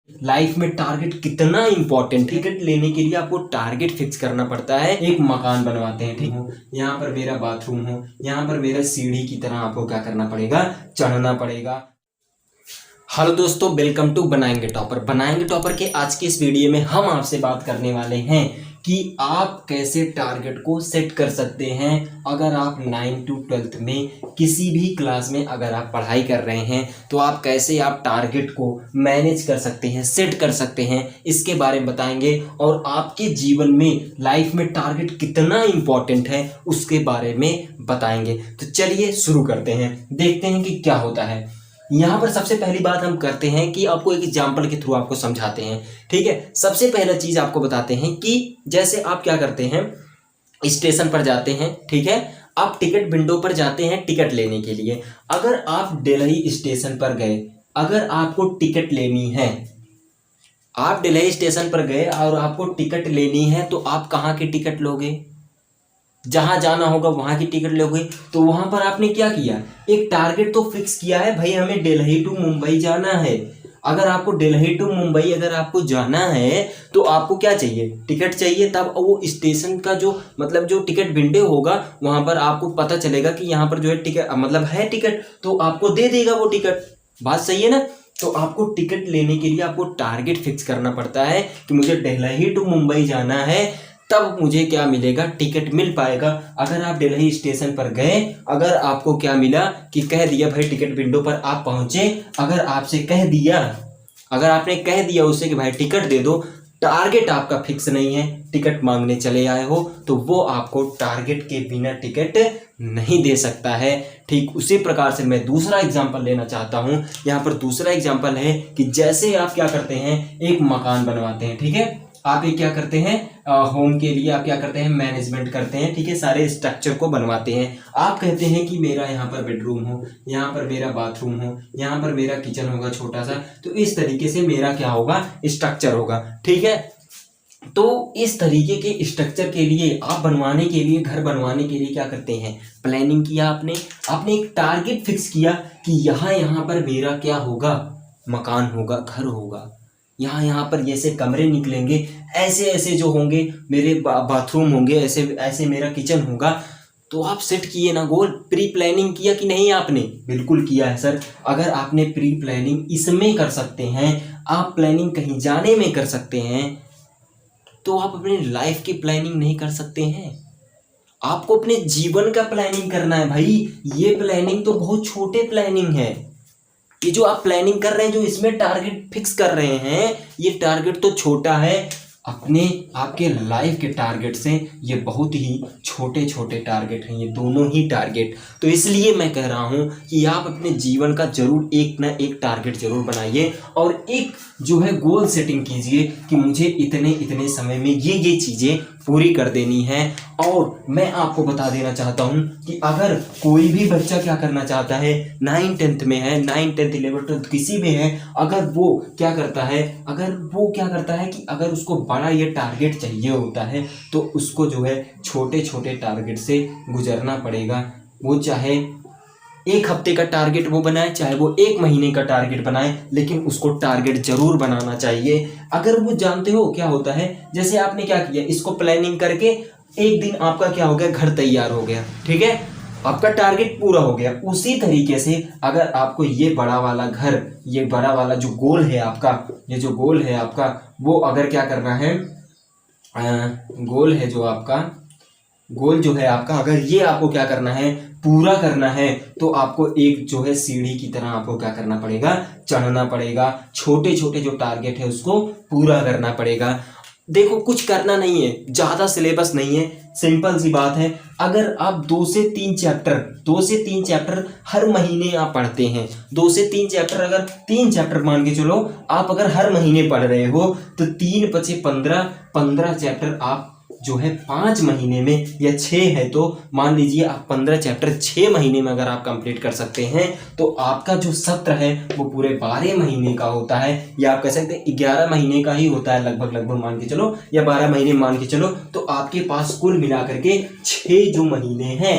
Life में target कितना important. Ticket लेने के लिए आपको टारगेट फिक्स करना पड़ता है। एक मकान बनवाते हैं, ठीक हो, यहाँ पर मेरा बाथरूम हो, यहाँ पर मेरा सीढ़ी की तरह आपको क्या करना पड़ेगा, चढ़ना पड़ेगा। हेलो दोस्तों, वेलकम टू बनाएंगे टॉपर के आज के इस वीडियो में हम आपसे बात करने वाले हैं कि आप कैसे टारगेट को सेट कर सकते हैं। अगर आप 9 to 12 में किसी भी क्लास में अगर आप पढ़ाई कर रहे हैं तो आप कैसे आप टारगेट को मैनेज कर सकते हैं, सेट कर सकते हैं, इसके बारे में बताएंगे। और आपके जीवन में लाइफ में टारगेट कितना इंपॉर्टेंट है उसके बारे में बताएंगे। तो चलिए शुरू करते हैं, देखते हैं कि क्या होता है। यहाँ पर सबसे पहली बात हम करते हैं कि आपको एक एग्जाम्पल के थ्रू आपको समझाते हैं, ठीक है। सबसे पहला चीज आपको बताते हैं कि जैसे आप क्या करते हैं, स्टेशन पर जाते हैं, ठीक है। आप टिकट विंडो पर जाते हैं टिकट लेने के लिए। अगर आप दिल्ली स्टेशन पर गए, अगर आपको टिकट लेनी है, आप दिल्ली स्टेशन पर गए और आपको टिकट लेनी है तो आप कहाँ की टिकट लोगे, जहां जाना होगा वहां की टिकट लोगे। तो वहां पर आपने क्या किया, एक टारगेट तो फिक्स किया है, भाई हमें दिल्ली टू मुंबई जाना है। अगर आपको दिल्ली टू मुंबई अगर आपको जाना है तो आपको क्या चाहिए, टिकट चाहिए। तब वो स्टेशन का जो मतलब जो टिकट विंडो होगा वहां पर आपको पता चलेगा कि यहाँ पर जो है टिकट मतलब है टिकट, तो आपको दे देगा वो टिकट। बात सही है ना। तो आपको टिकट लेने के लिए आपको टारगेट फिक्स करना पड़ता है कि मुझे दिल्ली टू मुंबई जाना है, तब मुझे क्या मिलेगा, टिकट मिल पाएगा। अगर आप दिल्ली स्टेशन पर गए, अगर आपको क्या मिला कि कह दिया भाई टिकट विंडो पर आप पहुंचे, अगर आपसे कह दिया, अगर आपने कह दिया उससे कि भाई टिकट दे दो, टारगेट आपका फिक्स नहीं है, टिकट मांगने चले आए हो, तो वो आपको टारगेट के बिना टिकट नहीं दे सकता है। ठीक उसी प्रकार से मैं दूसरा एग्जांपल लेना चाहता हूं। यहाँ पर दूसरा एग्जांपल है कि जैसे आप क्या करते हैं, एक मकान बनवाते हैं, ठीक है। आप ये क्या करते हैं, होम के लिए आप क्या करते हैं, मैनेजमेंट करते हैं, ठीक है, सारे स्ट्रक्चर को बनवाते हैं। आप कहते हैं कि मेरा यहाँ पर बेडरूम हो, यहाँ पर मेरा बाथरूम हो, यहाँ पर मेरा किचन होगा छोटा सा, तो इस तरीके से मेरा क्या होगा, स्ट्रक्चर होगा, ठीक है। तो इस तरीके के स्ट्रक्चर के लिए आप बनवाने के लिए, घर बनवाने के लिए क्या करते हैं, प्लानिंग किया आपने, आपने एक टारगेट फिक्स किया कि यहाँ पर मेरा क्या होगा, मकान होगा, घर होगा, यहाँ पर ऐसे कमरे निकलेंगे, ऐसे ऐसे जो होंगे मेरे बाथरूम होंगे, ऐसे ऐसे मेरा किचन होगा। तो आप सेट किए ना गोल, प्री प्लानिंग किया कि नहीं आपने, बिल्कुल किया है सर। अगर आपने प्री प्लानिंग इसमें कर सकते हैं, आप प्लानिंग कहीं जाने में कर सकते हैं, तो आप अपनी लाइफ की प्लानिंग नहीं कर सकते हैं। आपको अपने जीवन का प्लानिंग करना है भाई। ये प्लानिंग तो बहुत छोटे प्लानिंग है, ये जो आप प्लानिंग कर रहे हैं, जो इसमें टारगेट फिक्स कर रहे हैं, ये टारगेट तो छोटा है। अपने आपके लाइफ के टारगेट से ये बहुत ही छोटे छोटे टारगेट हैं, ये दोनों ही टारगेट। तो इसलिए मैं कह रहा हूं कि आप अपने जीवन का जरूर एक ना एक टारगेट जरूर बनाइए और एक जो है गोल सेटिंग कीजिए कि मुझे इतने इतने समय में ये चीज़ें पूरी कर देनी है। और मैं आपको बता देना चाहता हूं कि अगर कोई भी बच्चा क्या करना चाहता है, 9 10th में है, 9 10th 11th 12th किसी में है, अगर वो क्या करता है, कि अगर उसको बड़ा ये टारगेट चाहिए होता है तो उसको जो है छोटे छोटे टारगेट से गुजरना पड़ेगा। वो चाहे एक हफ्ते का टारगेट वो बनाए, चाहे वो एक महीने का टारगेट बनाए, लेकिन उसको टारगेट जरूर बनाना चाहिए। अगर वो जानते हो क्या होता है, जैसे आपने क्या किया, इसको प्लानिंग करके एक दिन आपका क्या हो गया, घर तैयार हो गया, ठीक है, आपका टारगेट पूरा हो गया। उसी तरीके से अगर आपको ये बड़ा वाला घर, ये बड़ा वाला जो गोल है आपका, ये जो गोल है आपका, वो अगर क्या करना है, गोल है जो आपका, गोल जो है आपका, अगर ये आपको क्या करना है, पूरा करना है, तो आपको एक जो है सीढ़ी की तरह आपको क्या करना पड़ेगा, चढ़ना पड़ेगा। छोटे छोटे जो टारगेट है उसको पूरा करना पड़ेगा। देखो कुछ करना नहीं है, ज़्यादा सिलेबस नहीं है, सिंपल सी बात है। अगर आप 2 से 3 चैप्टर हर महीने आप पढ़ते हैं, 2 से 3 चैप्टर, अगर 3 चैप्टर मान के चलो आप अगर हर महीने पढ़ रहे हो, तो 3 बचे 15 चैप्टर आप जो है 5 महीने में, या 6 है तो मान लीजिए आप 15 चैप्टर 6 महीने में अगर आप कंप्लीट कर सकते हैं, तो आपका जो सत्र है वो पूरे 12 महीने का होता है, या आप कह सकते हैं 11 महीने का ही होता है, लगभग मान के चलो, या 12 महीने मान के चलो। तो आपके पास कुल मिलाकर के 6 जो महीने हैं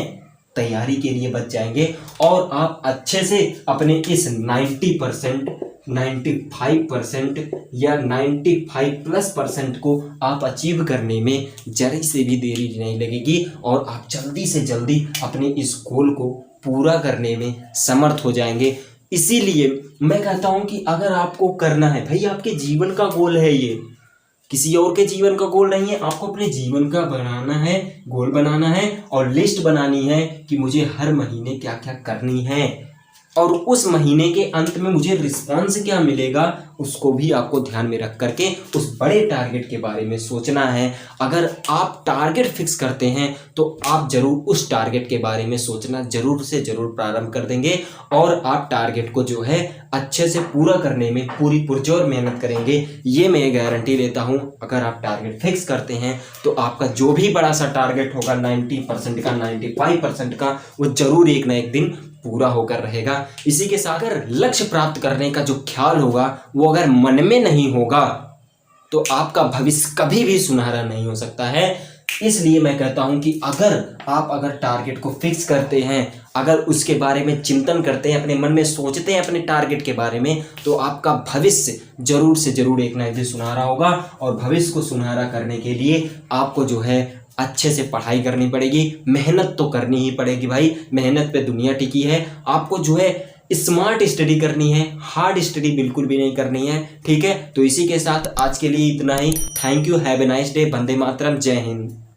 तैयारी के लिए बच जाएंगे, और आप अच्छे से अपने इस 90% 95% या 95+% को आप अचीव करने में जरा से भी देरी नहीं लगेगी और आप जल्दी से जल्दी अपने इस गोल को पूरा करने में समर्थ हो जाएंगे। इसीलिए मैं कहता हूं कि अगर आपको करना है भाई, आपके जीवन का गोल है ये, किसी और के जीवन का गोल नहीं है, आपको अपने जीवन का बनाना है, गोल बनाना है और लिस्ट बनानी है कि मुझे हर महीने क्या क्या करनी है और उस महीने के अंत में मुझे रिस्पॉन्स क्या मिलेगा उसको भी आपको ध्यान में रख करके उस बड़े टारगेट के बारे में सोचना है। अगर आप टारगेट फिक्स करते हैं तो आप जरूर उस टारगेट के बारे में सोचना जरूर से जरूर प्रारंभ कर देंगे और आप टारगेट को जो है अच्छे से पूरा करने में पूरी पुरजोर मेहनत करेंगे। ये मैं गारंटी लेता हूँ। अगर आप टारगेट फिक्स करते हैं तो आपका जो भी बड़ा सा टारगेट होगा 90% का 95% का, वो जरूर एक ना एक दिन पूरा होकर रहेगा। इसी के साथ अगर लक्ष्य प्राप्त करने का जो ख्याल होगा वो अगर मन में नहीं होगा तो आपका भविष्य कभी भी सुनहरा नहीं हो सकता है। इसलिए मैं कहता हूं कि अगर टारगेट को फिक्स करते हैं, अगर उसके बारे में चिंतन करते हैं, अपने मन में सोचते हैं अपने टारगेट के बारे में, तो आपका भविष्य जरूर से जरूर एक ना एक दिन सुनहरा होगा। और भविष्य को सुनहरा करने के लिए आपको जो है अच्छे से पढ़ाई करनी पड़ेगी, मेहनत तो करनी ही पड़ेगी भाई, मेहनत पे दुनिया टिकी है। आपको जो है स्मार्ट स्टडी करनी है, हार्ड स्टडी बिल्कुल भी नहीं करनी है, ठीक है। तो इसी के साथ आज के लिए इतना ही। Thank you, have a nice day. Vande Mataram, Jai Hind.